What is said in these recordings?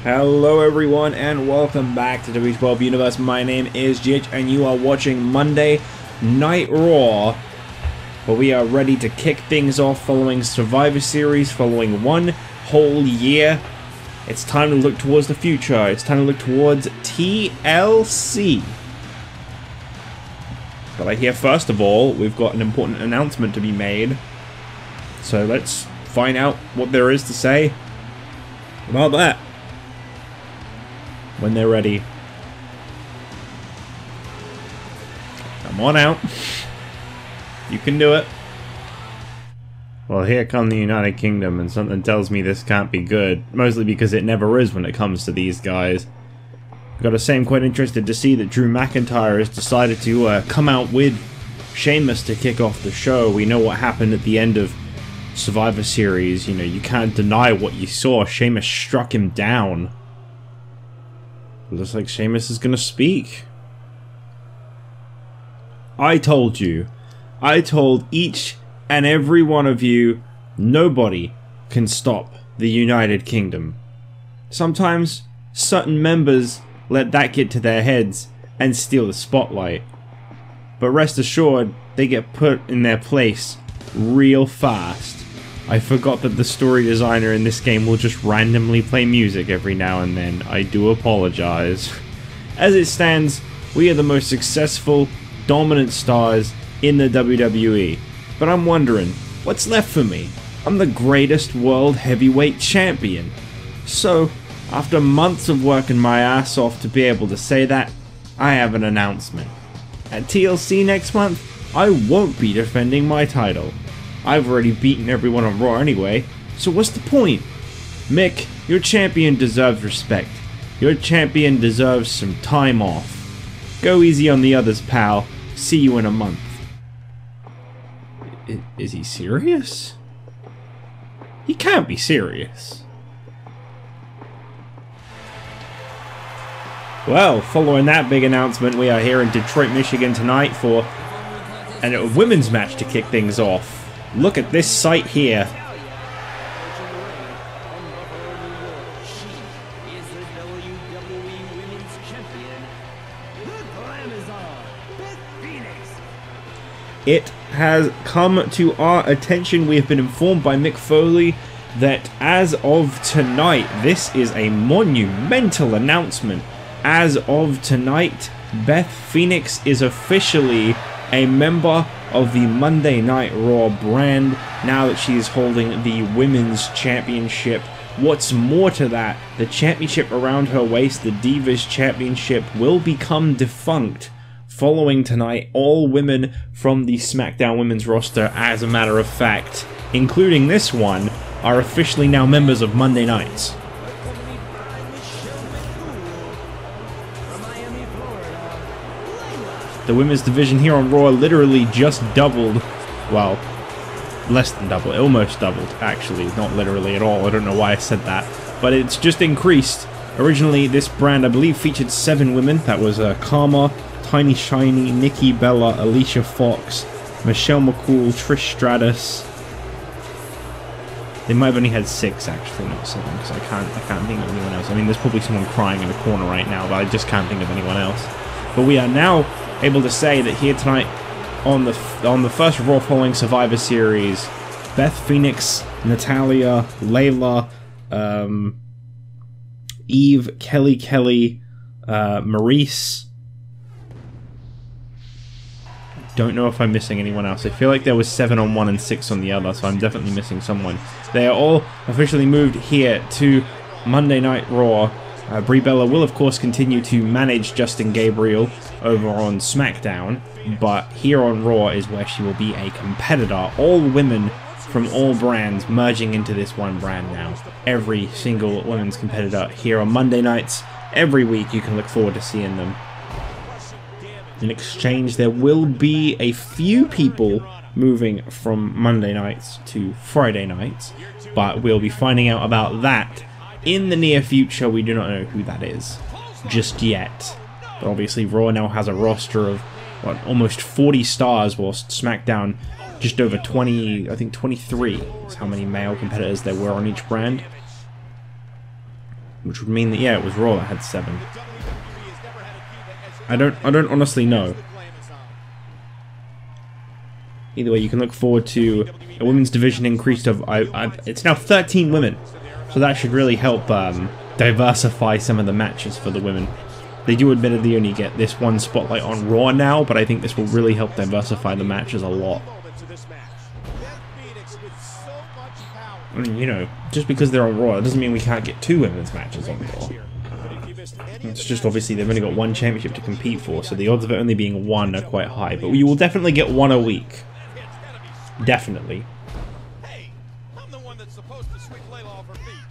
Hello everyone and welcome back to WWE Universe. My name is GH and you are watching Monday Night Raw, where we are ready to kick things off following Survivor Series, following one whole year. It's time to look towards the future. It's time to look towards TLC. But I hear first of all, we've got an important announcement to be made. So let's find out what there is to say about that when they're ready. Come on out. You can do it. Well, here come the United Kingdom, and something tells me this can't be good. Mostly because it never is when it comes to these guys. I've got to say I'm quite interested to see that Drew McIntyre has decided to come out with Sheamus to kick off the show. We know what happened at the end of Survivor Series. You know, you can't deny what you saw. Sheamus struck him down. Looks like Sheamus is gonna speak. I told you. I told each and every one of you, nobody can stop the United Kingdom. Sometimes certain members let that get to their heads and steal the spotlight. But rest assured, they get put in their place real fast. I forgot that the story designer in this game will just randomly play music every now and then. I do apologize. As it stands, we are the most successful, dominant stars in the WWE. But I'm wondering, what's left for me? I'm the greatest world heavyweight champion. So, after months of working my ass off to be able to say that, I have an announcement. At TLC next month, I won't be defending my title. I've already beaten everyone on Raw anyway, so what's the point? Mick, your champion deserves respect. Your champion deserves some time off. Go easy on the others, pal. See you in a month. Is he serious? He can't be serious. Well, following that big announcement, we are here in Detroit, Michigan tonight for a women's match to kick things off. Look at this sight here. It has come to our attention, we have been informed by Mick Foley, that as of tonight, this is a monumental announcement. As of tonight, Beth Phoenix is officially a member of the Monday Night Raw brand, now that she is holding the Women's Championship. What's more to that, the championship around her waist, the Divas Championship, will become defunct following tonight. All women from the SmackDown Women's roster, as a matter of fact, including this one, are officially now members of Monday Nights. The women's division here on Raw literally just doubled. Well, less than doubled. Almost doubled, actually. Not literally at all. I don't know why I said that. But it's just increased. Originally, this brand, I believe, featured 7 women. That was Karma, Tiny Shiny, Nikki Bella, Alicia Fox, Michelle McCool, Trish Stratus. They might have only had 6, actually, not 7, because I can't think of anyone else. I mean, there's probably someone crying in the corner right now, but I just can't think of anyone else. But we are now able to say that here tonight on the first Raw following Survivor Series, Beth Phoenix, Natalya, Layla, Eve, Kelly, Maurice. Don't know if I'm missing anyone else. I feel like there was 7 on one and 6 on the other, so I'm definitely missing someone. They are all officially moved here to Monday Night Raw. Brie Bella will of course continue to manage Justin Gabriel over on SmackDown, but here on Raw is where she will be a competitor. All women from all brands merging into this one brand now. Every single women's competitor here on Monday nights. Every week you can look forward to seeing them. In exchange, there will be a few people moving from Monday nights to Friday nights, but we'll be finding out about that in the near future. We do not know who that is just yet. But obviously Raw now has a roster of what, almost 40 stars, whilst SmackDown just over 20, I think 23 is how many male competitors there were on each brand. which would mean that, yeah, it was Raw that had 7. I don't honestly know. Either way, you can look forward to a women's division increased of it's now 13 women, so that should really help diversify some of the matches for the women. They do admittedly only get this one spotlight on Raw now, but I think this will really help diversify the matches a lot. I mean, you know, just because they're on Raw, it doesn't mean we can't get 2 women's matches on Raw. It's just obviously they've only got 1 championship to compete for, so the odds of it only being 1 are quite high. But you will definitely get 1 a week. Definitely. Hey, I'm the one that's supposed to sweep Layla off her feet.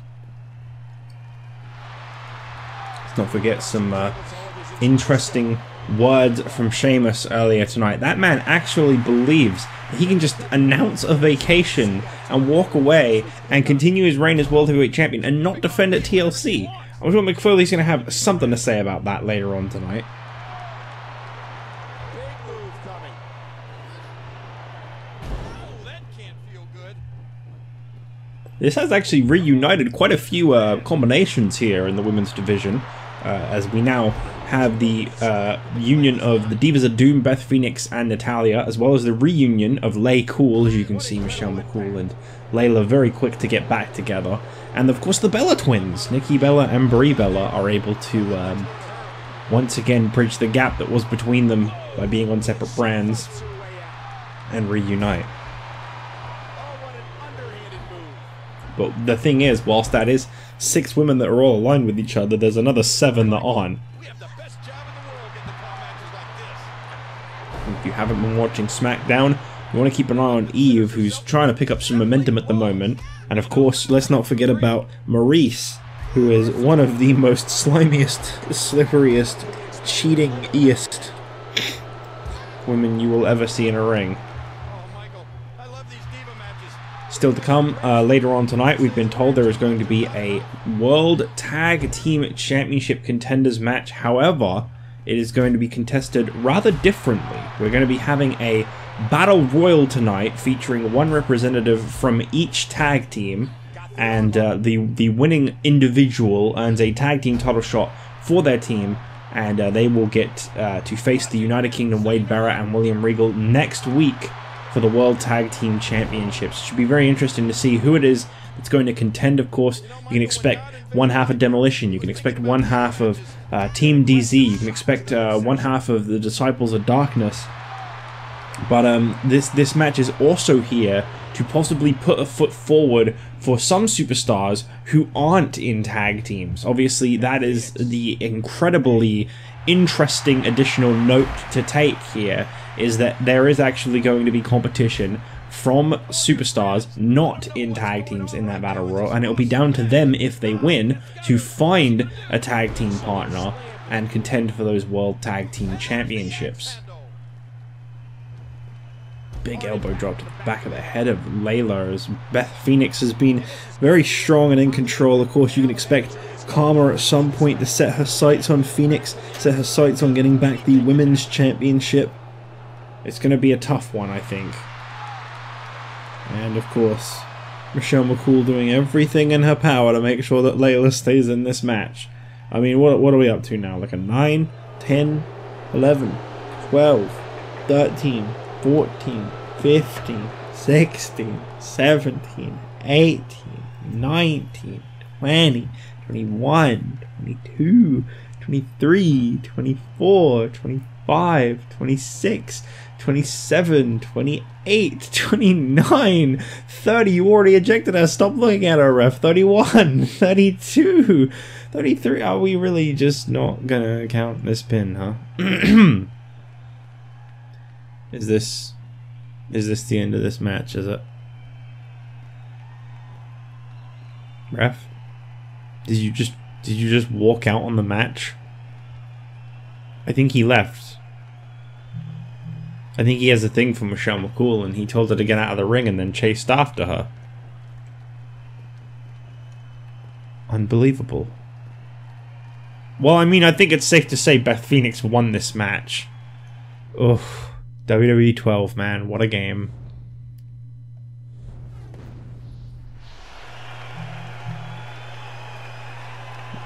Let's not forget some interesting words from Sheamus earlier tonight. That man actually believes that he can just announce a vacation and walk away and continue his reign as World Heavyweight Champion and not defend at TLC. I'm sure McFoley's going to have something to say about that later on tonight. This has actually reunited quite a few combinations here in the women's division, as we now have the union of the Divas of Doom, Beth Phoenix and Natalya, as well as the reunion of McCool, as you can see, Michelle McCool and Layla very quick to get back together. And of course the Bella twins, Nikki Bella and Brie Bella, are able to once again bridge the gap that was between them by being on separate brands and reunite. But the thing is, whilst that is 6 women that are all aligned with each other, there's another 7 that aren't. If you haven't been watching SmackDown, you want to keep an eye on Eve, who's trying to pick up some momentum at the moment. And of course, let's not forget about Maurice, who is one of the most slimiest, slipperiest, cheating-iest women you will ever see in a ring. Still to come, later on tonight, we've been told there is going to be a World Tag Team Championship Contenders match. However, it is going to be contested rather differently. We're going to be having a Battle Royal tonight featuring 1 representative from each tag team, and the winning individual earns a tag team title shot for their team, and they will get to face the United Kingdom Wade Barrett and William Regal next week for the World Tag Team Championships. It should be very interesting to see who it is that's going to contend. Of course, you can expect 1/2 of Demolition, you can expect 1/2 of Team DZ, you can expect 1/2 of the Disciples of Darkness. But this match is also here to possibly put a foot forward for some superstars who aren't in tag teams. Obviously, that is the incredibly interesting additional note to take here, is that there is actually going to be competition from superstars not in tag teams in that Battle Royal, and it'll be down to them, if they win, to find a tag team partner and contend for those World Tag Team Championships. Big elbow drop to the back of the head of Layla, as Beth Phoenix has been very strong and in control. Of course, you can expect Karma at some point to set her sights on Phoenix, set her sights on getting back the Women's Championship. It's going to be a tough one, I think. And of course, Michelle McCool doing everything in her power to make sure that Layla stays in this match. I mean, what are we up to now? Like a 9, 10, 11, 12, 13, 14, 15, 16, 17, 18, 19, 20, 21, 22, 23, 24, 25, 26, 27, 28, 29, 30. You already ejected her. Stop looking at her, ref. 31, 32, 33. Are we really just not gonna count this pin, huh? Is this the end of this match, is it? Ref? Did you just walk out on the match? I think he left. I think he has a thing for Michelle McCool, and he told her to get out of the ring and then chased after her. Unbelievable. Well, I mean, I think it's safe to say Beth Phoenix won this match. Oof. WWE 12, man. What a game.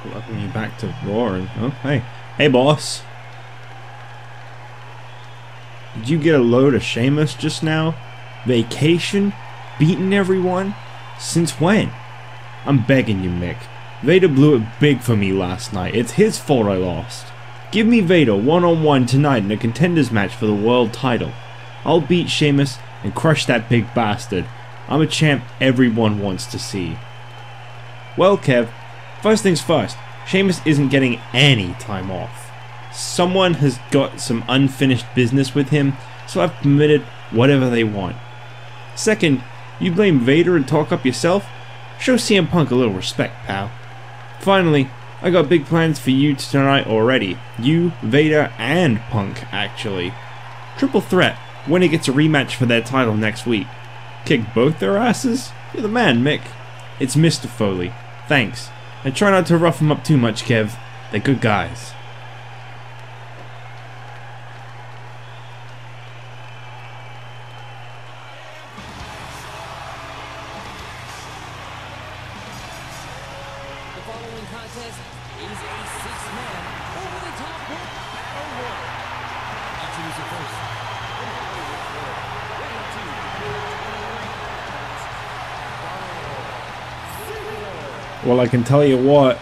welcome you back to Raw. And oh, hey, boss. Did you get a load of Sheamus just now? Vacation? Beating everyone? Since when? I'm begging you, Mick. Vader blew it big for me last night. It's his fault I lost. Give me Vader one-on-one tonight in a Contenders match for the world title. I'll beat Sheamus and crush that big bastard. I'm a champ everyone wants to see. Well, Kev, first things first, Sheamus isn't getting any time off. Someone has got some unfinished business with him, so I've permitted whatever they want. Second, you blame Vader and talk up yourself? Show CM Punk a little respect, pal. Finally, I got big plans for you tonight already. You, Vader, and Punk, actually. Triple threat, when he gets a rematch for their title next week. Kick both their asses? You're the man, Mick. It's Mr. Foley. Thanks. And try not to rough them up too much, Kev. They're good guys. The following contest is a six-man over-the-top rope battle royal. Introduce it first. Well, I can tell you what,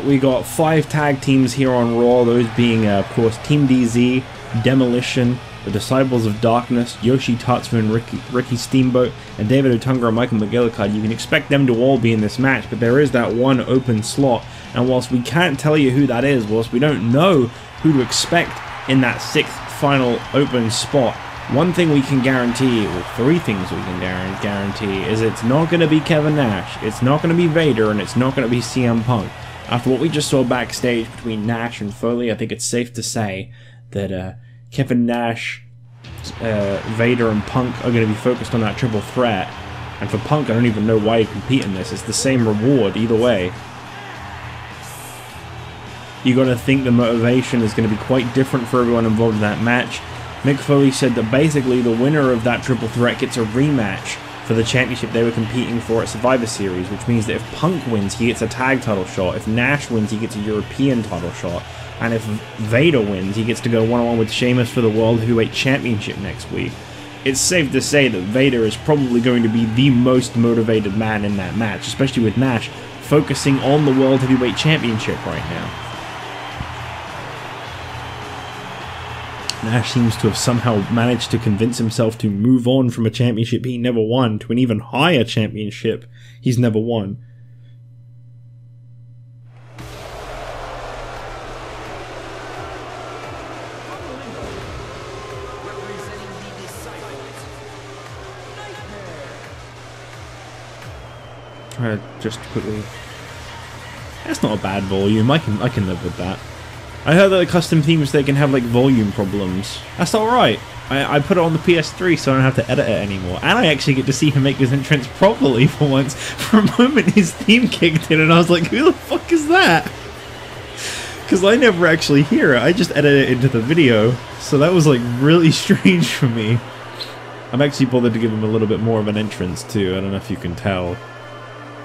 we got 5 tag teams here on Raw, those being, of course, Team DZ, Demolition, the Disciples of Darkness, Yoshi, Tatsu, and Ricky Steamboat, and David Otunga and Michael McGillicuddy. You can expect them to all be in this match, but there is that one open slot, and whilst we can't tell you who that is, whilst we don't know who to expect in that 6th final open spot, one thing we can guarantee, or 3 things we can guarantee, is it's not going to be Kevin Nash, it's not going to be Vader, and it's not going to be CM Punk. After what we just saw backstage between Nash and Foley, I think it's safe to say that Kevin Nash, Vader, and Punk are going to be focused on that triple threat. And for Punk, I don't even know why he compete in this. It's the same reward either way. You got to think the motivation is going to be quite different for everyone involved in that match. Mick Foley said that basically the winner of that triple threat gets a rematch for the championship they were competing for at Survivor Series, which means that if Punk wins, he gets a tag title shot. If Nash wins, he gets a European title shot. And if Vader wins, he gets to go one-on-one with Sheamus for the World Heavyweight Championship next week. It's safe to say that Vader is probably going to be the most motivated man in that match, especially with Nash focusing on the World Heavyweight Championship right now. Nash seems to have somehow managed to convince himself to move on from a championship he never won to an even higher championship he's never won. Just quickly. That's not a bad volume. I can live with that. I heard that the custom themes, they can have like volume problems. That's alright. I put it on the PS3 so I don't have to edit it anymore. And I actually get to see him make his entrance properly for once. For a moment his theme kicked in and I was like, who the fuck is that? Because I never actually hear it. I just edit it into the video. So that was like really strange for me. I'm actually bothered to give him a little bit more of an entrance too. I don't know if you can tell.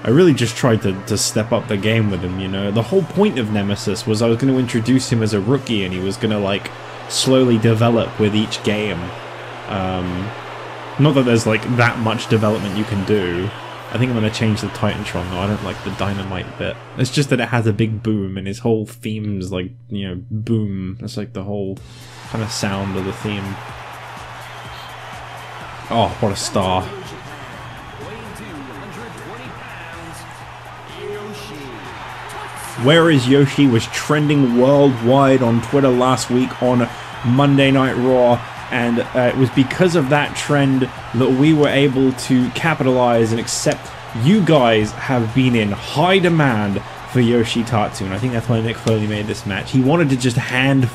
I really just tried to step up the game with him, you know. The whole point of Nemesis was I was going to introduce him as a rookie and he was going to, like, slowly develop with each game. Not that there's, like, that much development you can do. I think I'm going to change the Titantron, though. I don't like the Dynamite bit. It's just that it has a big boom and his whole theme's, like, you know, boom. That's, like, the whole kind of sound of the theme. Oh, what a star. Where is Yoshi was trending worldwide on Twitter last week on Monday Night Raw, and it was because of that trend that we were able to capitalize and accept you guys have been in high demand for Yoshi Tatsu, and I think that's why Mick Foley made this match. He wanted to just hand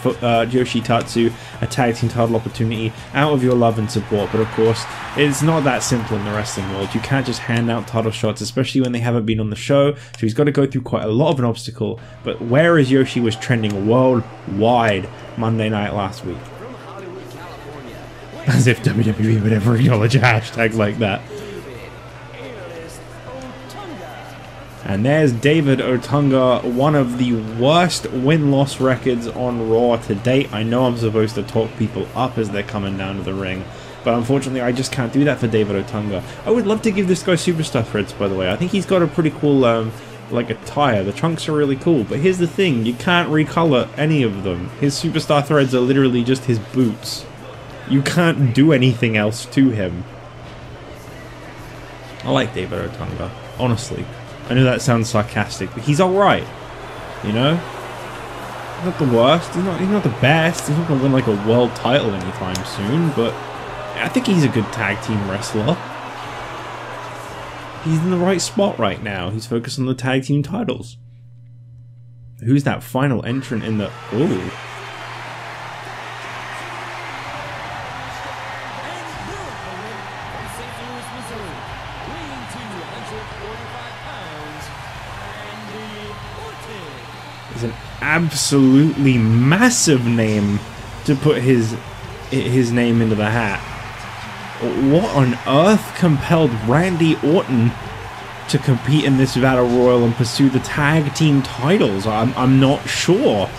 Yoshi Tatsu a tag team title opportunity out of your love and support, but of course, it's not that simple in the wrestling world. You can't just hand out title shots, especially when they haven't been on the show, so he's got to go through quite a lot of an obstacle, but Where is Yoshi was trending worldwide Monday night last week. As if WWE would ever acknowledge a hashtag like that. And there's David Otunga, one of the worst win-loss records on Raw to date. I know I'm supposed to talk people up as they're coming down to the ring, but unfortunately I just can't do that for David Otunga. I would love to give this guy superstar threads, by the way. I think he's got a pretty cool, like, attire. The trunks are really cool, but here's the thing, you can't recolor any of them. His superstar threads are literally just his boots. You can't do anything else to him. I like David Otunga, honestly. I know that sounds sarcastic, but he's alright, you know? He's not the worst, he's not the best, he's not going to win like a world title anytime soon, but I think he's a good tag team wrestler. He's in the right spot right now, he's focused on the tag team titles. Who's that final entrant in the... Ooh. Is an absolutely massive name to put his name into the hat. What on earth compelled Randy Orton to compete in this Battle Royal and pursue the tag team titles? I'm not sure.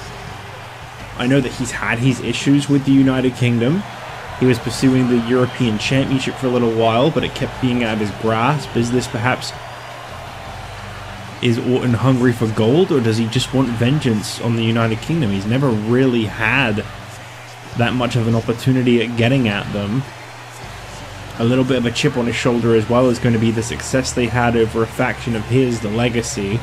I know that he's had his issues with the United Kingdom. He was pursuing the European Championship for a little while, but it kept being out of his grasp. Is this perhaps... Is Orton hungry for gold, or does he just want vengeance on the United Kingdom? He's never really had that much of an opportunity at getting at them. A little bit of a chip on his shoulder as well is going to be the success they had over a faction of his, the Legacy.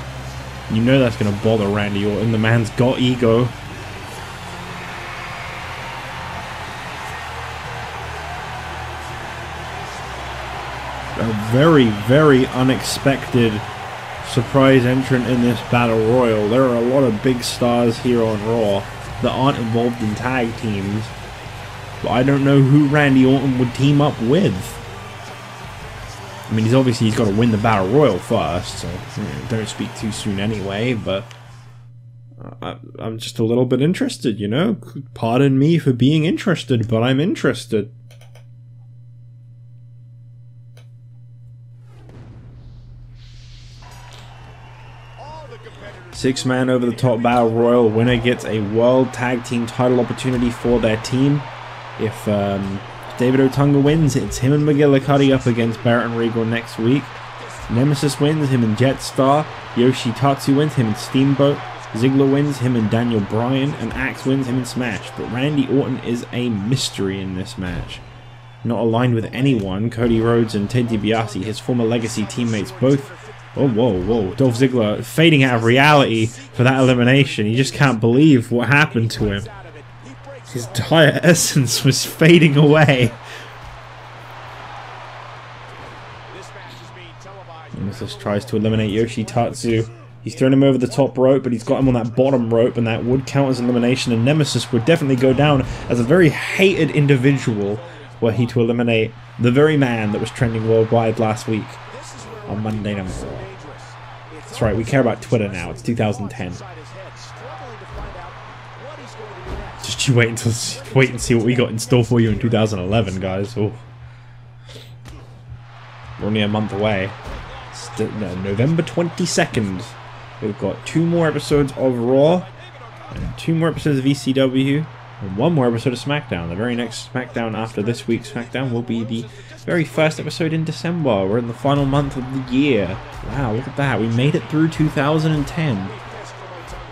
You know that's going to bother Randy Orton. The man's got ego. A very, very unexpected surprise entrant in this Battle Royal. There are a lot of big stars here on Raw that aren't involved in tag teams, but I don't know who Randy Orton would team up with. I mean, he's got to win the Battle Royal first, so don't speak too soon anyway, but I'm just a little bit interested, you know? Pardon me for being interested, but I'm interested. Six-man over-the-top Battle Royal. Winner gets a World Tag Team title opportunity for their team. If David Otunga wins, it's him and McGillicuddy up against Barrett and Regal next week. Nemesis wins, him and Jetstar. Yoshi Tatsu wins, him and Steamboat. Ziggler wins, him and Daniel Bryan. And Axe wins, him and Smash. But Randy Orton is a mystery in this match. Not aligned with anyone, Cody Rhodes and Ted DiBiase, his former Legacy teammates, both... Oh, whoa, whoa. Dolph Ziggler fading out of reality for that elimination. You just can't believe what happened to him. His entire essence was fading away. Nemesis tries to eliminate Yoshi Tatsu. He's thrown him over the top rope, but he's got him on that bottom rope, and that would count as elimination, and Nemesis would definitely go down as a very hated individual were he to eliminate the very man that was trending worldwide last week. On Monday Night Raw. That's right, we care about Twitter now. It's 2010. Just you wait and see what we got in store for you in 2011, guys. Oh. We're only a month away. It's November 22nd. We've got 2 more episodes of Raw, and 2 more episodes of ECW, and 1 more episode of SmackDown. The very next SmackDown after this week's SmackDown will be the very first episode in December. We're in the final month of the year. Wow, look at that. We made it through 2010.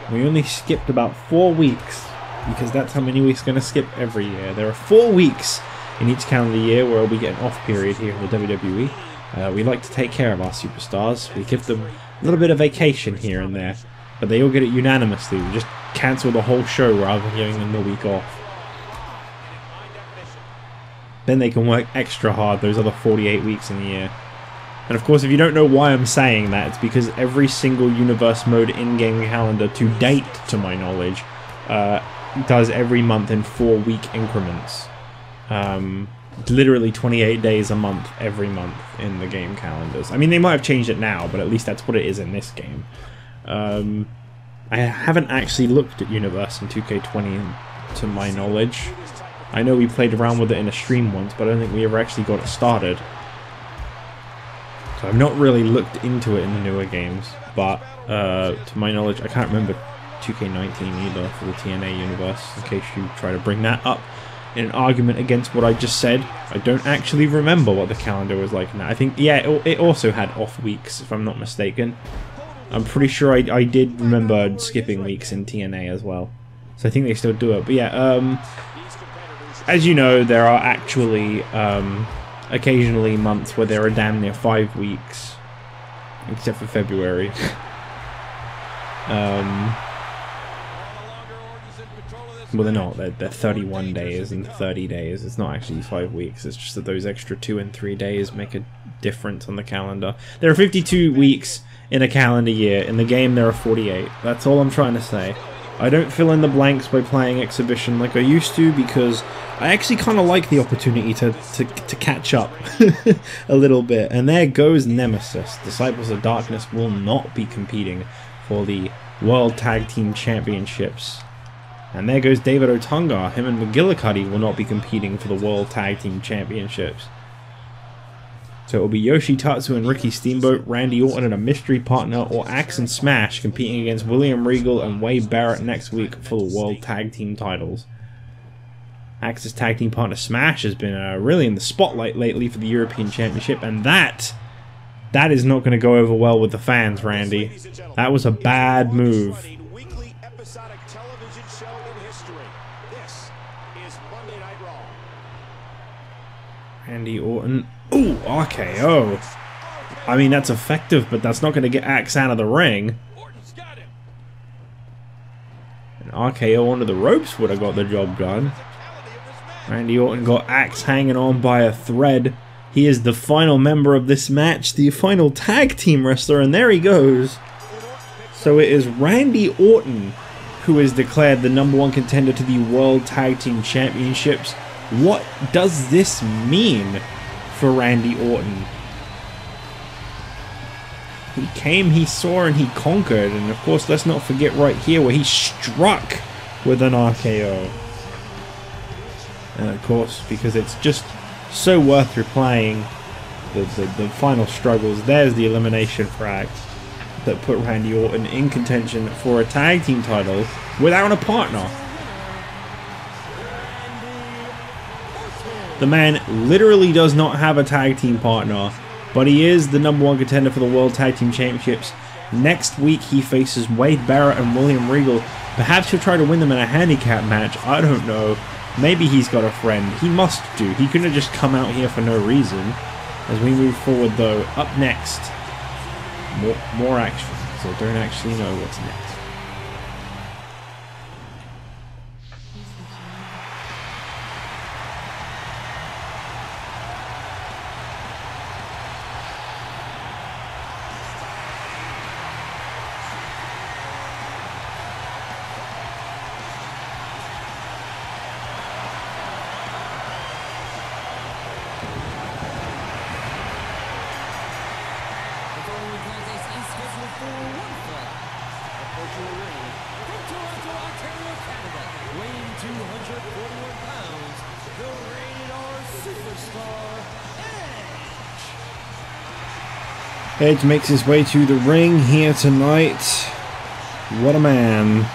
We only skipped about 4 weeks, because that's how many weeks we're going to skip every year. There are 4 weeks in each calendar year where we get an off period here in the WWE. We like to take care of our superstars. We give them a little bit of vacation here and there, but they all get it unanimously. We just cancel the whole show rather than giving them the week off. Then they can work extra hard those other 48 weeks in the year. And of course, if you don't know why I'm saying that, it's because every single Universe Mode in-game calendar to date, to my knowledge, does every month in 4-week increments. Literally 28 days a month, every month in the game calendars. I mean, they might have changed it now, but at least that's what it is in this game. I haven't actually looked at Universe in 2K20 to my knowledge. I know we played around with it in a stream once, but I don't think we ever actually got it started. So I've not really looked into it in the newer games, but to my knowledge, I can't remember 2K19 either for the TNA universe, in case you try to bring that up in an argument against what I just said. I don't actually remember what the calendar was like now. I think, yeah, it also had off weeks, if I'm not mistaken. I'm pretty sure I did remember skipping weeks in TNA as well. So I think they still do it. But yeah, as you know, there are actually occasionally months where there are damn near 5 weeks, except for February. Well, they're not. They're 31 days and 30 days. It's not actually 5 weeks. It's just that those extra 2 and 3 days make a difference on the calendar. There are 52 weeks in a calendar year. In the game, there are 48. That's all I'm trying to say. I don't fill in the blanks by playing Exhibition like I used to, because I actually kind of like the opportunity to catch up a little bit. And there goes Nemesis. Disciples of Darkness will not be competing for the World Tag Team Championships. And there goes David Otunga. Him and McGillicuddy will not be competing for the World Tag Team Championships. So it will be Yoshi, Tatsu, and Ricky Steamboat, Randy Orton and a mystery partner, or Axe and Smash competing against William Regal and Wade Barrett next week for the World Tag Team titles. Axe's tag team partner Smash has been really in the spotlight lately for the European Championship, and that is not going to go over well with the fans, Randy. That was a bad move. Randy Orton. Ooh, RKO. I mean, that's effective, but that's not going to get Axe out of the ring. An RKO onto the ropes would have got the job done. Randy Orton got Axe hanging on by a thread. He is the final member of this match, the final tag team wrestler, and there he goes. So it is Randy Orton who is declared the #1 contender to the World Tag Team Championships. What does this mean for Randy Orton? He came, he saw, and he conquered. And of course, let's not forget right here where he struck with an RKO. And of course, because it's just so worth replaying the final struggles, there's the elimination frag that put Randy Orton in contention for a tag team title without a partner. The man literally does not have a tag team partner, but he is the #1 contender for the World Tag Team Championships. Next week he faces Wade Barrett and William Regal. Perhaps he'll try to win them in a handicap match, I don't know. Maybe he's got a friend. He must do. He couldn't have just come out here for no reason. As we move forward though, up next, more action. So I don't actually know what's next. Edge makes his way to the ring here tonight. What a man.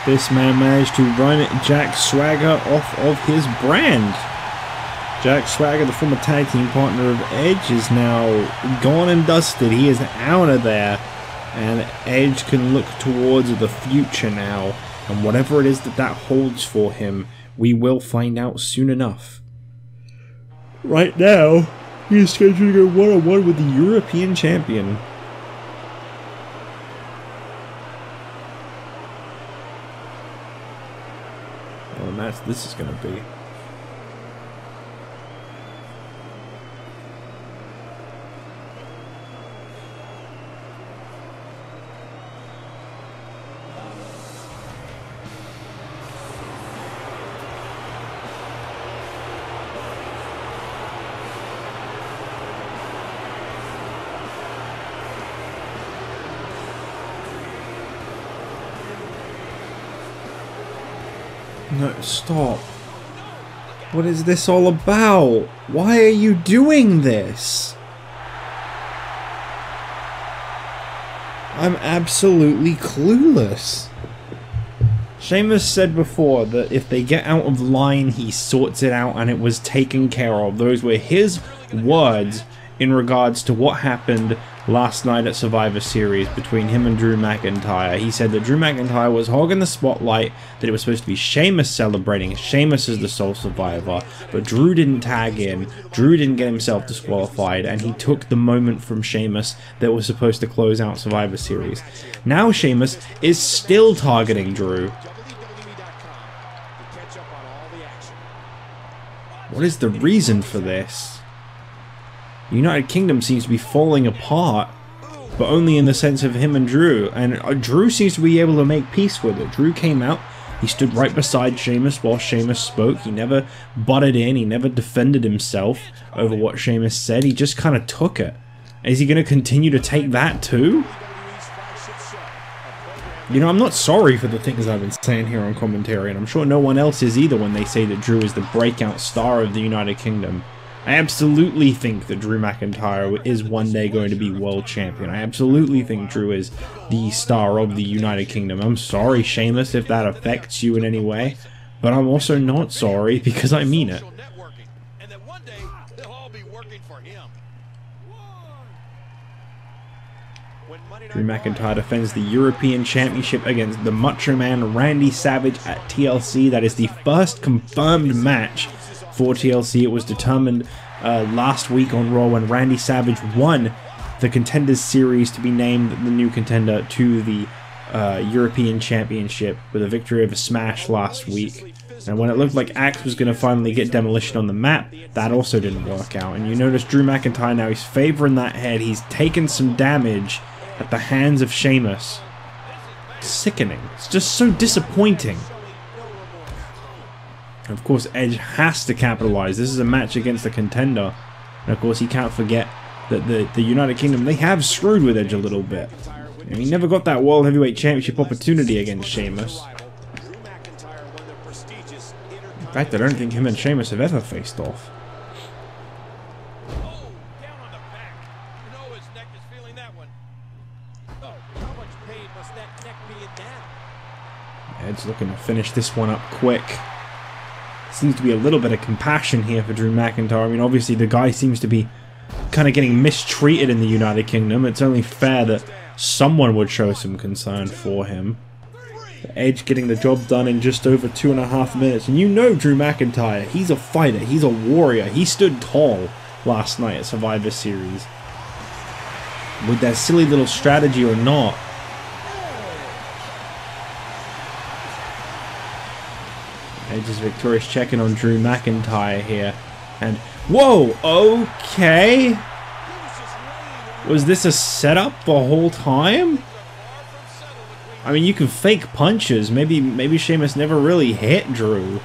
This man managed to run Jack Swagger off of his brand. Jack Swagger, the former tag team partner of Edge, is now gone and dusted. He is out of there. And Edge can look towards the future now. And whatever it is that holds for him, we will find out soon enough. Right now, he is scheduled to go one-on-one with the European champion. What a match this is going to be. No, stop. What is this all about? Why are you doing this? I'm absolutely clueless. Sheamus said before that if they get out of line, he sorts it out and it was taken care of. Those were his words in regards to what happened last night at Survivor Series between him and Drew McIntyre. He said that Drew McIntyre was hogging the spotlight, that it was supposed to be Sheamus celebrating, Sheamus is the sole survivor, but Drew didn't tag in, Drew didn't get himself disqualified, and he took the moment from Sheamus that was supposed to close out Survivor Series. Now Sheamus is still targeting Drew. What is the reason for this? The United Kingdom seems to be falling apart, but only in the sense of him and Drew. And Drew seems to be able to make peace with it. Drew came out, he stood right beside Sheamus while Sheamus spoke. He never butted in, he never defended himself over what Sheamus said. He just kind of took it. Is he going to continue to take that too? You know, I'm not sorry for the things I've been saying here on commentary, and I'm sure no one else is either when they say that Drew is the breakout star of the United Kingdom. I absolutely think that Drew McIntyre is one day going to be world champion. I absolutely think Drew is the star of the United Kingdom. I'm sorry, Sheamus, if that affects you in any way, but I'm also not sorry because I mean it. Drew McIntyre defends the European Championship against the Macho Man Randy Savage at TLC. That is the first confirmed match for TLC. It was determined last week on Raw when Randy Savage won the Contenders series to be named the new contender to the European Championship with a victory over Smash last week. And when it looked like Axe was going to finally get Demolition on the map, that also didn't work out. And you notice Drew McIntyre now, he's favoring that head. He's taken some damage at the hands of Sheamus. Sickening. It's just so disappointing. And of course, Edge has to capitalize. This is a match against a contender. And of course, he can't forget that the United Kingdom, they have screwed with Edge a little bit. You know, he never got that World Heavyweight Championship opportunity against Sheamus. In fact, I don't think him and Sheamus have ever faced off. Edge looking to finish this one up quick. Seems to be a little bit of compassion here for Drew McIntyre. I mean, obviously the guy seems to be kind of getting mistreated in the United Kingdom. It's only fair that someone would show some concern for him. Edge getting the job done in just over 2.5 minutes. And you know Drew McIntyre, he's a fighter, he's a warrior. He stood tall last night at Survivor Series. With that silly little strategy or not, Edge is victorious, checking on Drew McIntyre here. And, whoa, okay. Was this a setup the whole time? I mean, you can fake punches. Maybe Sheamus never really hit Drew.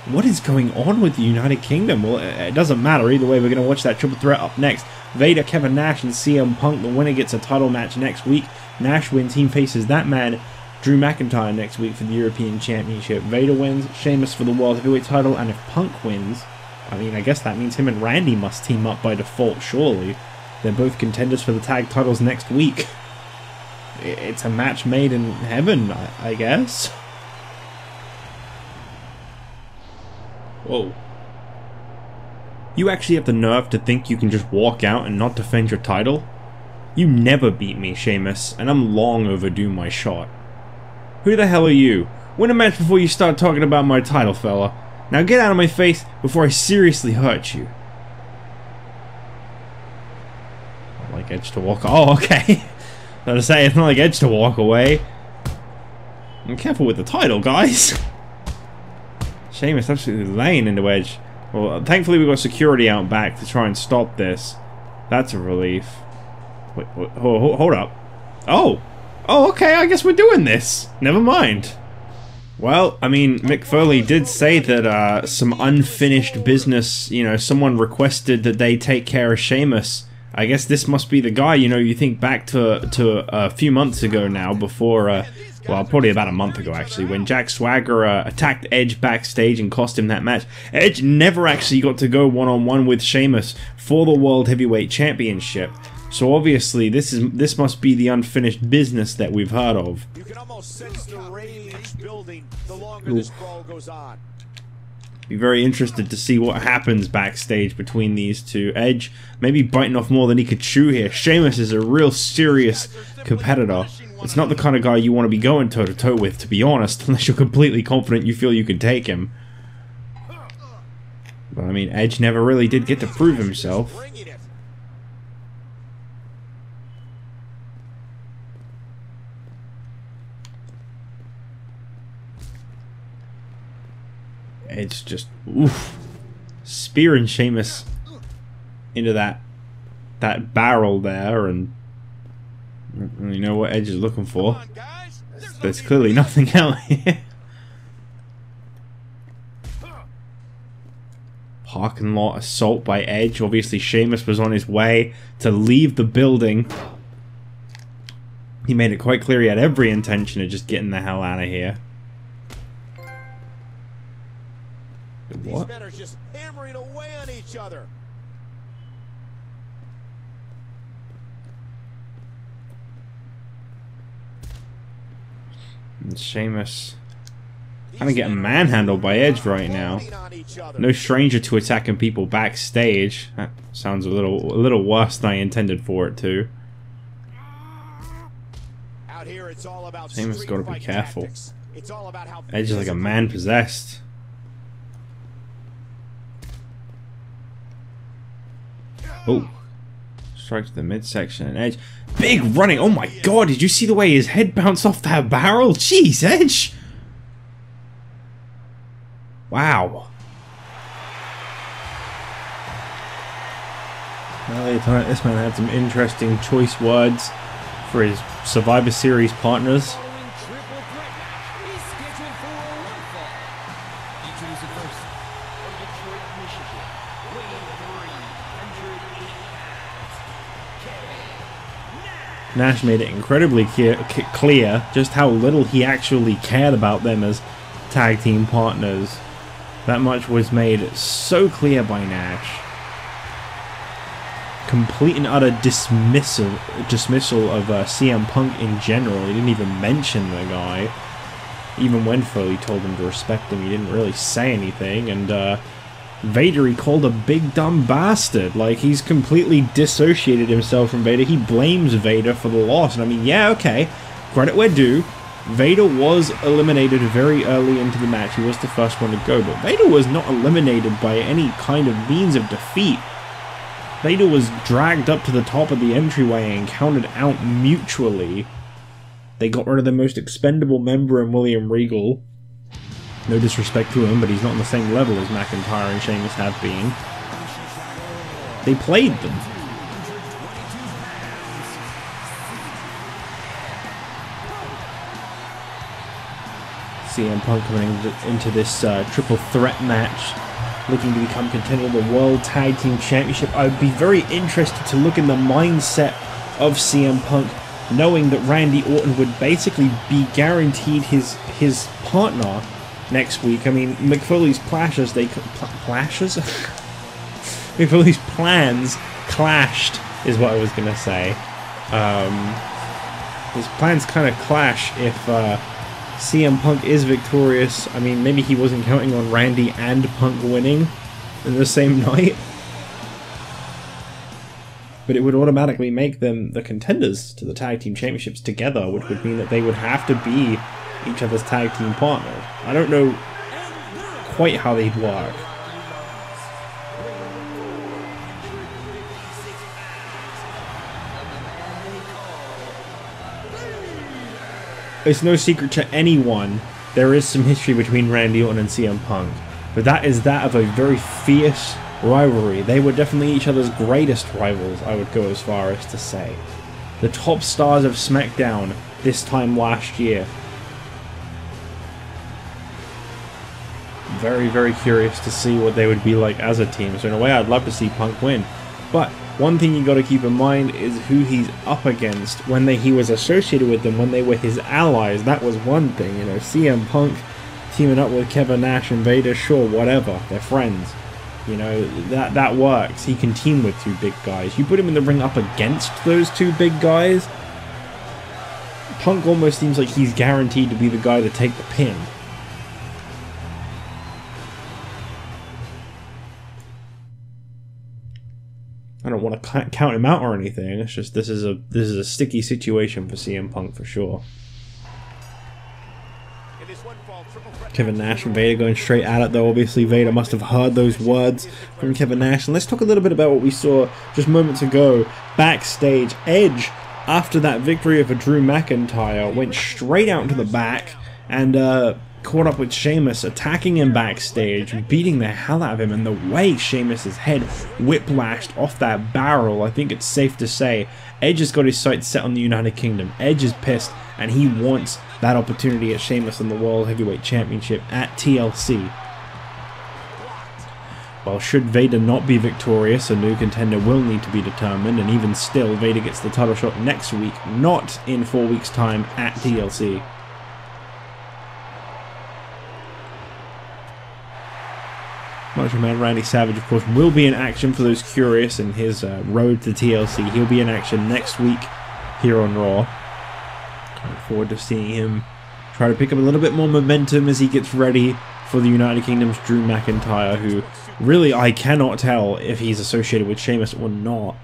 What is going on with the United Kingdom? Well, it doesn't matter. Either way, we're going to watch that triple threat up next. Vader, Kevin Nash, and CM Punk. The winner gets a title match next week. Nash wins. He faces that man, Drew McIntyre, next week for the European Championship. Vader wins, Sheamus for the World Heavyweight title, and if Punk wins, I mean, I guess that means him and Randy must team up by default, surely. They're both contenders for the tag titles next week. It's a match made in heaven, I guess. Whoa. You actually have the nerve to think you can just walk out and not defend your title? You never beat me, Sheamus, and I'm long overdue my shot. Who the hell are you? Win a match before you start talking about my title, fella. Now get out of my face before I seriously hurt you. Not like Edge to walk. Oh, okay. I was say it's not like Edge to walk away. I'm careful with the title, guys. Sheamus absolutely laying into Edge. Well, thankfully we got security out back to try and stop this. That's a relief. Wait, hold up. Oh, okay, I guess we're doing this. Never mind. Well, I mean, Mick Foley did say that some unfinished business, you know, someone requested that they take care of Sheamus. I guess this must be the guy. You know, you think back to a few months ago now, before well, probably about a month ago actually, when Jack Swagger attacked Edge backstage and cost him that match. Edge never actually got to go one-on-one with Sheamus for the World Heavyweight Championship. So obviously this must be the unfinished business that we've heard of. You can almost sense the rage building the longer this brawl goes on. Be very interested to see what happens backstage between these two. Edge maybe biting off more than he could chew here. Sheamus is a real serious competitor. It's not the kind of guy you want to be going toe-to-toe with, to be honest, unless you're completely confident you feel you can take him. But I mean, Edge never really did get to prove himself. Edge just, oof, spearing Sheamus into that barrel there, and you know what Edge is looking for. There's clearly nothing out here. Parking lot assault by Edge. Obviously Sheamus was on his way to leave the building. He made it quite clear he had every intention of just getting the hell out of here. What? These men are just hammering away on each other. And Sheamus kind of getting manhandled by Edge right now. No stranger to attacking people backstage. That sounds a little worse than I intended for it to. Out here, it's all about Sheamus got to be careful. It's all about how Edge is like a man possessed. Oh, strike to the midsection and Edge. Big running. Oh my god, did you see the way his head bounced off that barrel? Jeez, Edge. Wow. Well, this man had some interesting choice words for his Survivor Series partners. Nash made it incredibly clear just how little he actually cared about them as tag team partners. That much was made so clear by Nash. Complete and utter dismissal of CM Punk in general. He didn't even mention the guy. Even when Foley told him to respect him, he didn't really say anything. And Vader, he called a big dumb bastard. Like, he's completely dissociated himself from Vader. He blames Vader for the loss. And I mean, yeah, okay, credit where due. Vader was eliminated very early into the match. He was the first one to go, but Vader was not eliminated by any kind of means of defeat. Vader was dragged up to the top of the entryway and counted out mutually. They got rid of the most expendable member in William Regal. No disrespect to him, but he's not on the same level as McIntyre and Sheamus have been. They played them. CM Punk coming into this triple threat match, looking to become contender of the World Tag Team Championship. I would be very interested to look in the mindset of CM Punk, knowing that Randy Orton would basically be guaranteed his partner next week. I mean, McFoley's McFoley's plans clashed, is what I was gonna say. His plans kind of clash if CM Punk is victorious. I mean, maybe he wasn't counting on Randy and Punk winning in the same night, but it would automatically make them the contenders to the tag team championships together, which would mean that they would have to be each other's tag team partners. I don't know quite how they'd work. It's no secret to anyone there is some history between Randy Orton and CM Punk, but that is that of a very fierce rivalry. They were definitely each other's greatest rivals, I would go as far as to say. The top stars of SmackDown this time last year. Very, very curious to see what they would be like as a team. So in a way, I'd love to see Punk win. But one thing you got to keep in mind is who he's up against. When he was associated with them, when they were his allies, that was one thing. You know, CM Punk teaming up with Kevin Nash and Vader, sure, whatever, they're friends. You know, that works. He can team with two big guys. You put him in the ring up against those two big guys, Punk almost seems like he's guaranteed to be the guy to take the pin. I don't want to count him out or anything. It's just this is a sticky situation for CM Punk for sure. Kevin Nash and Vader going straight at it though. Obviously Vader must have heard those words from Kevin Nash. And let's talk a little bit about what we saw just moments ago backstage. Edge, after that victory over Drew McIntyre, went straight out into the back and caught up with Sheamus, attacking him backstage, beating the hell out of him. And the way Sheamus's head whiplashed off that barrel, I think it's safe to say Edge has got his sights set on the United Kingdom. Edge is pissed and he wants that opportunity at Sheamus in the World Heavyweight Championship at TLC. Well, should Vader not be victorious, a new contender will need to be determined, and even still, Vader gets the title shot next week, not in 4 weeks' time at TLC. Macho Man Randy Savage, of course, will be in action for those curious in his road to TLC. He'll be in action next week here on Raw. Looking forward to seeing him try to pick up a little bit more momentum as he gets ready for the United Kingdom's Drew McIntyre, who really I cannot tell if he's associated with Sheamus or not.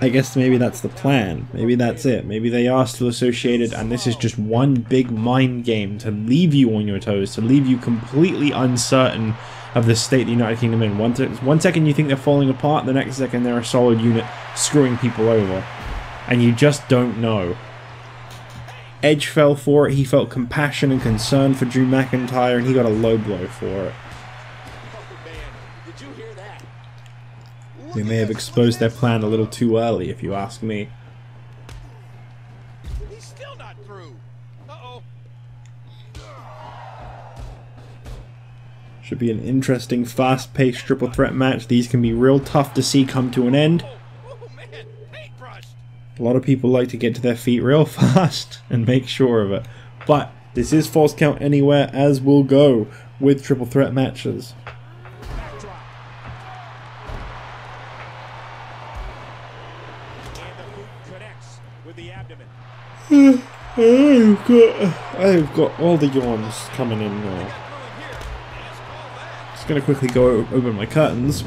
I guess maybe that's the plan. Maybe that's it. Maybe they are still associated and this is just one big mind game to leave you on your toes, to leave you completely uncertain of the state the United Kingdom in. One second you think they're falling apart, the next second they're a solid unit screwing people over. And you just don't know. Edge fell for it. He felt compassion and concern for Drew McIntyre and he got a low blow for it. They may have exposed their plan a little too early, if you ask me. He's still not through. Uh-oh. Should be an interesting, fast-paced triple threat match. These can be real tough to see come to an end. Oh, man. Paintbrushed. A lot of people like to get to their feet real fast and make sure of it. But this is Falls Count Anywhere, as will go with triple threat matches. I've got all the yawns coming in now. Just gonna quickly go open my curtains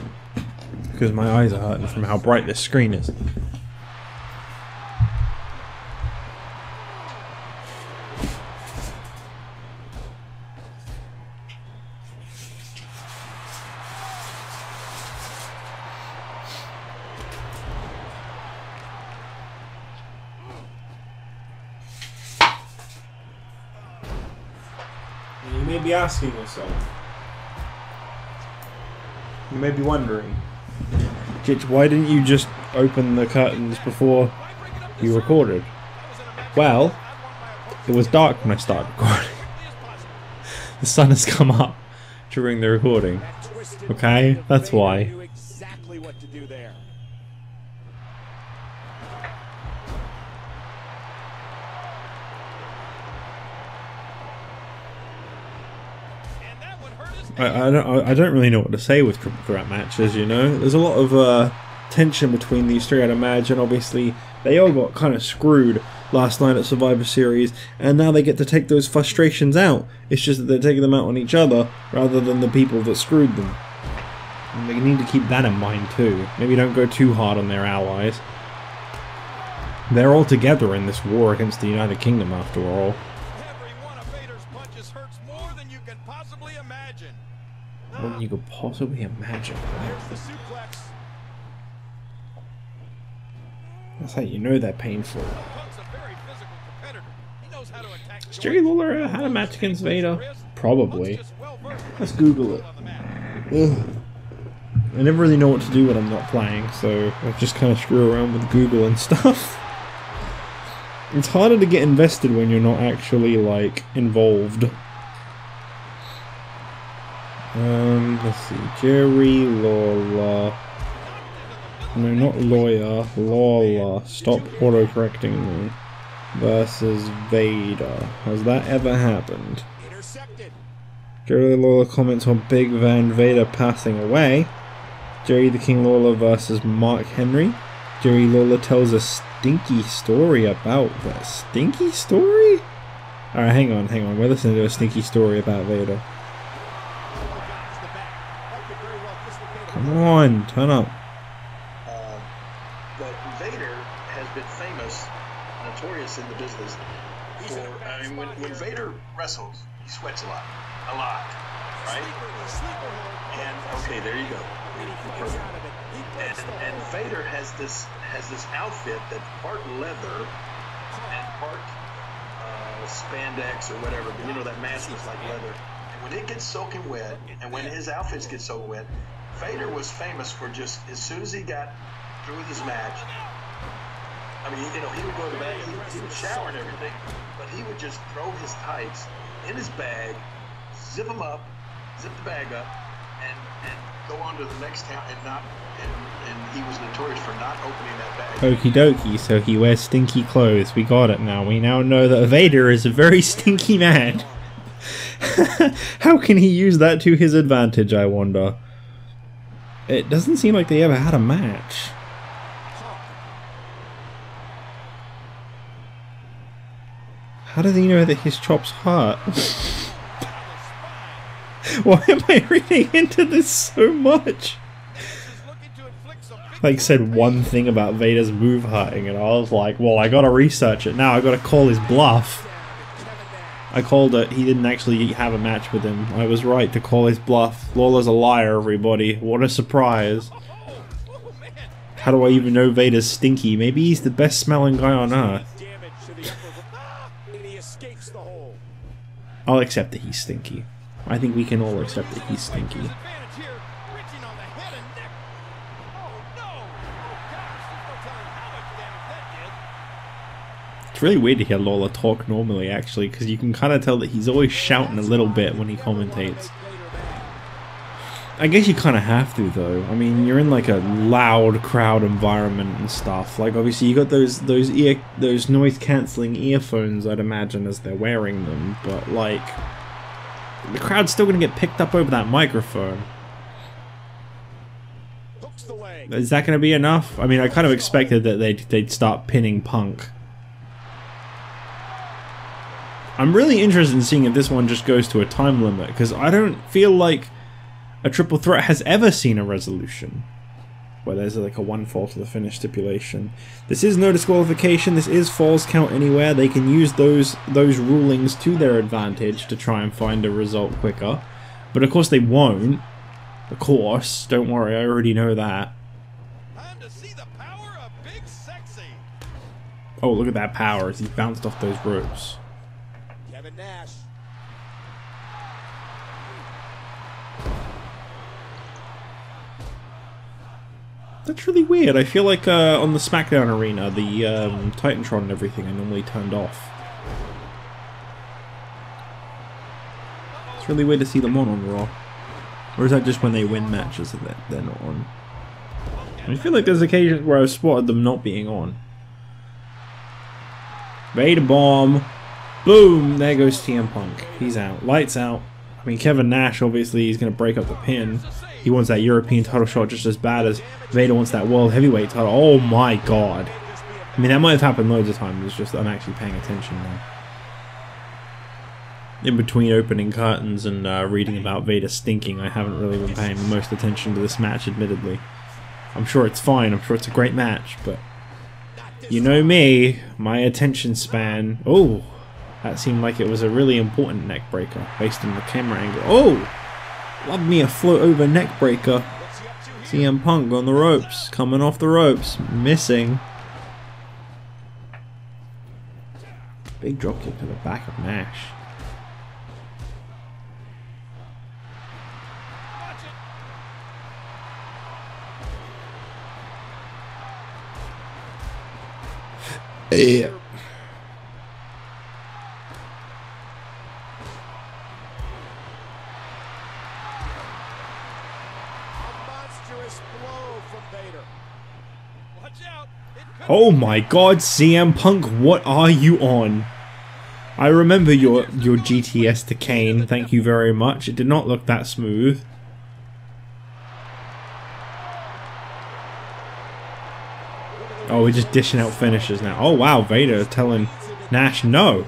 because my eyes are hurting from how bright this screen is. You may be asking yourself, you may be wondering, Jitch, why didn't you just open the curtains before you recorded? Well, it was dark when I started recording. The sun has come up during the recording. Okay, that's why. I don't really know what to say with triple threat matches, you know. There's a lot of tension between these three, I'd imagine. Obviously, they all got kind of screwed last night at Survivor Series, and now they get to take those frustrations out. It's just that they're taking them out on each other rather than the people that screwed them. And they need to keep that in mind too. Maybe don't go too hard on their allies. They're all together in this war against the United Kingdom, after all. More than you could possibly imagine. That's how you know they're painful. Has Jerry Lawler had a match against Vader? Probably. Let's Google it. Ugh. I never really know what to do when I'm not playing, so I just kind of screw around with Google and stuff. It's harder to get invested when you're not actually, like, involved. Let's see, Jerry Lawler No, not lawyer. Lawler. Stop auto-correcting me. Versus Vader. Has that ever happened? Intercepted. Jerry Lawler comments on Big Van Vader passing away. Jerry the King Lawler versus Mark Henry. Jerry Lawler tells a stinky story about that. Stinky story? Alright, hang on. We're listening to a stinky story about Vader. Come on, turn up. But Vader has been famous, notorious in the business for, I mean, when Vader wrestles, he sweats a lot, right? And, okay, there you go. And Vader has this outfit that's part leather and part spandex or whatever, but you know that mask is like leather. And when it gets soaking wet, and when his outfits get soaking wet, Vader was famous for just, as soon as he got through with his match, I mean, you know, he would go to the back, he would shower and everything, but he would just throw his tights in his bag, zip them up, zip the bag up, and go on to the next town and he was notorious for not opening that bag. Okie dokie, so he wears stinky clothes. We got it now. We now know that Vader is a very stinky man. How can he use that to his advantage, I wonder? It doesn't seem like they ever had a match. How does he know that his chops hurt? Why am I reading into this so much? Like, said one thing about Vader's move hurting, and I was like, well, I gotta research it now. I gotta call his bluff. I called it. He didn't actually have a match with him. I was right to call his bluff. Lawler's a liar, everybody. What a surprise. How do I even know Vader's stinky? Maybe he's the best smelling guy on earth. I'll accept that he's stinky. I think we can all accept that he's stinky. It's really weird to hear Lawler talk normally, actually, because you can kind of tell that he's always shouting a little bit when he commentates. I guess you kind of have to, though. I mean, you're in like a loud crowd environment and stuff. Like, obviously, you got those noise-canceling earphones, I'd imagine, as they're wearing them. But like, the crowd's still gonna get picked up over that microphone. Is that gonna be enough? I mean, I kind of expected that they'd start pinning Punk. I'm really interested in seeing if this one just goes to a time limit, because I don't feel like a triple threat has ever seen a resolution where there's like a one fall to the finish stipulation. This is no disqualification. This is falls count anywhere. They can use those rulings to their advantage to try and find a result quicker, but of course they won't. Of course, don't worry. I already know that. Time to see the power of Big Sexy. Oh, look at that power as he bounced off those ropes. Nash. That's really weird. I feel like on the SmackDown arena, the Titantron and everything are normally turned off. It's really weird to see them on Raw. Or is that just when they win matches that they're not on? I feel like there's occasions where I've spotted them not being on. Vader bomb. Boom! There goes CM Punk. He's out. Lights out. I mean, Kevin Nash, obviously, he's going to break up the pin. He wants that European title shot just as bad as Vader wants that World Heavyweight title. Oh my god. I mean, that might have happened loads of times. It's just I'm actually paying attention now. In between opening curtains and reading about Vader stinking, I haven't really been paying the most attention to this match, admittedly. I'm sure it's fine. I'm sure it's a great match, but you know me, my attention span. Oh! That seemed like it was a really important neck breaker based on the camera angle. Oh! Love me a float over neck breaker. CM Punk on the ropes. Coming off the ropes. Missing. Big dropkick to the back of Nash. Yeah. Oh my god, CM Punk, what are you on? I remember your GTS to Kane, thank you very much. It did not look that smooth. Oh, we're just dishing out finishes now. Oh wow, Vader telling Nash no.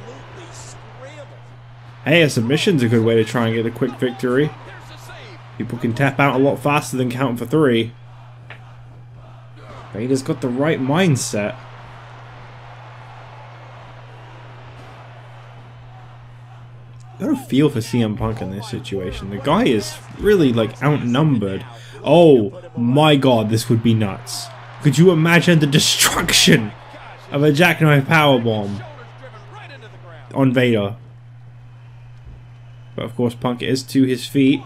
Hey, a submission's a good way to try and get a quick victory. People can tap out a lot faster than counting for 3. Vader's got the right mindset. Got a feel for CM Punk in this situation. The guy is really like outnumbered. Oh my god, this would be nuts. Could you imagine the destruction of a jackknife powerbomb on Vader? But of course Punk is to his feet.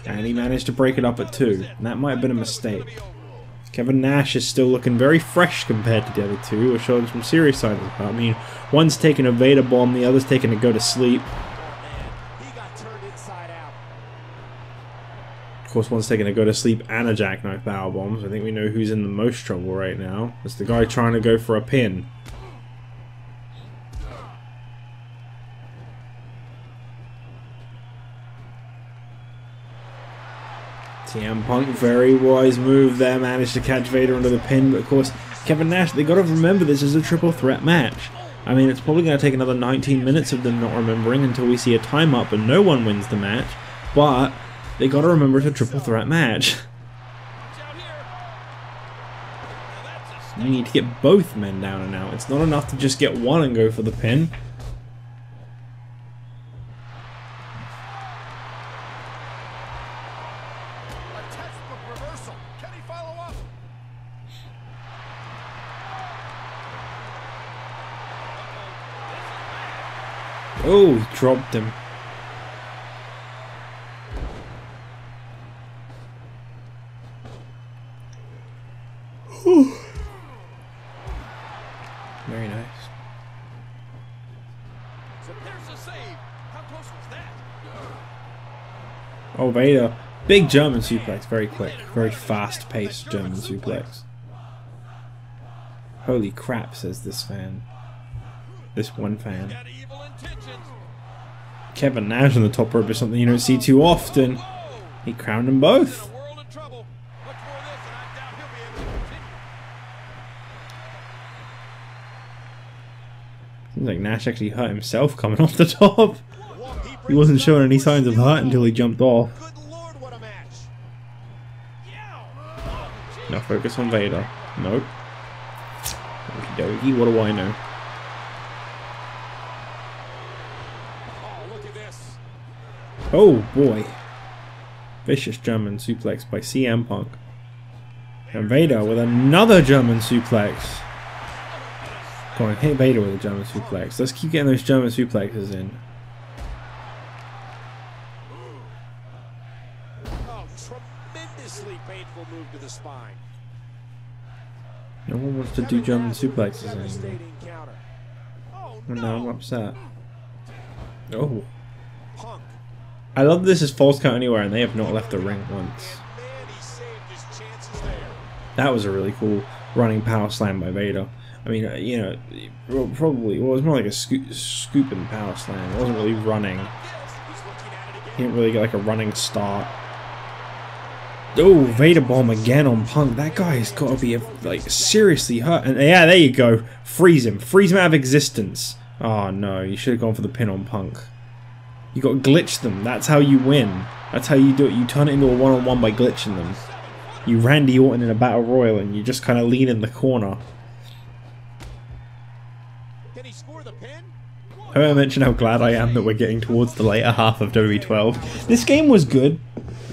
And he managed to break it up at 2. And that might have been a mistake. Kevin Nash is still looking very fresh compared to the other two, which showing some serious signs of that. I mean, one's taking a Vader bomb, the other's taking a go to sleep. Of course, one's taking a go to sleep and a jackknife power bomb, so I think we know who's in the most trouble right now. It's the guy trying to go for a pin. CM Punk, very wise move there, managed to catch Vader under the pin, but of course, Kevin Nash, they got to remember this is a triple threat match. I mean, it's probably going to take another 19 minutes of them not remembering until we see a time up and no one wins the match, but they got to remember it's a triple threat match. You need to get both men down and out. It's not enough to just get one and go for the pin. Oh, he dropped him. Very nice. So there's a save. How close was that? Oh, Vader. Big German suplex. Very quick. Very fast-paced German suplex. Holy crap, says this fan. This one fan. Kevin Nash on the top rope is something you don't see too often. He crowned them both. Seems like Nash actually hurt himself coming off the top. He wasn't showing any signs of hurt until he jumped off. Now focus on Vader. Nope. Okie dokie, what do I know? Oh boy. Vicious German suplex by CM Punk. And Vader with another German suplex. Go on, hit Vader with a German suplex. Let's keep getting those German suplexes in. Oh, tremendously painful move to the spine. No one wants to do German suplexes anymore. And now I'm upset. Oh. I love this is false count anywhere and they have not left the ring once. That was a really cool running power slam by Vader. I mean, you know, probably, well, it was more like a scoop and power slam. It wasn't really running. He didn't really get like a running start. Oh, Vader bomb again on Punk. That guy's got to be like seriously hurt. And yeah, there you go. Freeze him out of existence. Oh no, you should have gone for the pin on Punk. You got to glitch them. That's how you win. That's how you do it. You turn it into a one-on-one by glitching them. You Randy Orton in a battle royal and you just kind of lean in the corner. Can he score the pin? I mentioned how glad I am that we're getting towards the later half of WWE 12. This game was good.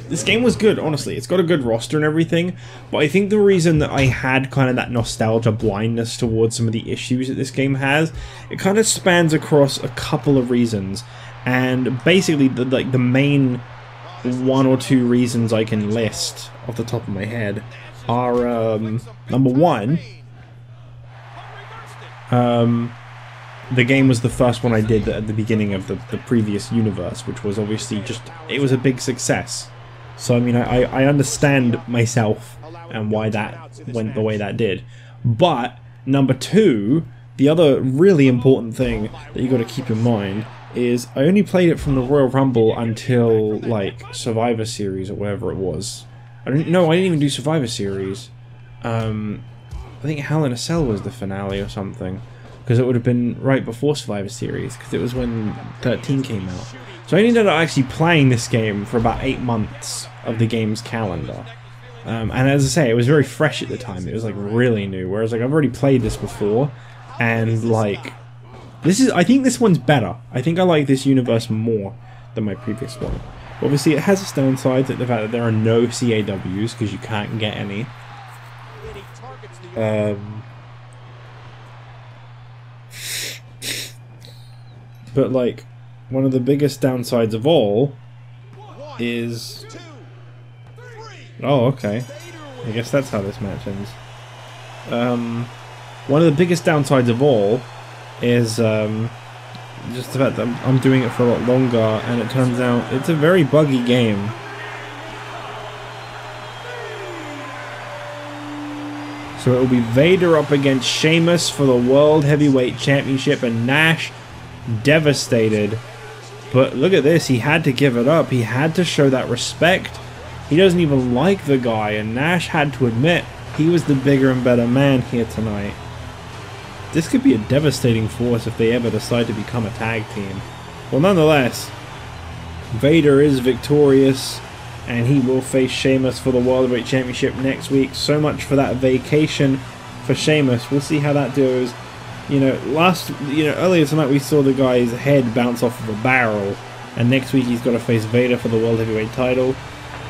This game was good, honestly. It's got a good roster and everything, but I think the reason that I had kind of that nostalgia blindness towards some of the issues that this game has, it kind of spans across a couple of reasons. And basically, the main one or two reasons I can list off the top of my head are, number one, the game was the first one I did at the beginning of the previous universe, which was obviously just, it was a big success. So, I mean, I understand myself and why that went the way that did. But number two, the other really important thing that you got to keep in mind is I only played it from the Royal Rumble until like Survivor Series or whatever it was. I didn't even do Survivor Series. I think Hell in a Cell was the finale or something, because it would have been right before Survivor Series, because it was when 13 came out. So I ended up actually playing this game for about 8 months of the game's calendar. And as I say, it was very fresh at the time. It was like really new, whereas like I've already played this before, and like I think this one's better. I think I like this universe more than my previous one. Obviously, it has its downsides, like the fact that there are no CAWs because you can't get any. But like, one of the biggest downsides of all is... Oh, okay. I guess that's how this match ends. One of the biggest downsides of all is just the fact that I'm doing it for a lot longer, and it turns out it's a very buggy game. So it will be Vader up against Sheamus for the World Heavyweight Championship, and Nash devastated. But look at this, he had to give it up. He had to show that respect. He doesn't even like the guy, and Nash had to admit he was the bigger and better man here tonight. This could be a devastating force if they ever decide to become a tag team. Well, nonetheless, Vader is victorious, and he will face Sheamus for the World Heavyweight Championship next week. So much for that vacation for Sheamus. We'll see how that goes. Earlier tonight we saw the guy's head bounce off of a barrel, and next week he's got to face Vader for the World Heavyweight title.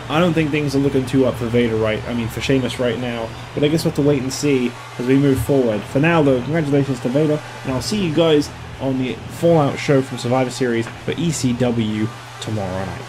I don't think things are looking too up for for Sheamus right now, but I guess we'll have to wait and see as we move forward. For now though, congratulations to Vader, and I'll see you guys on the Fallout show from Survivor Series for ECW tomorrow night.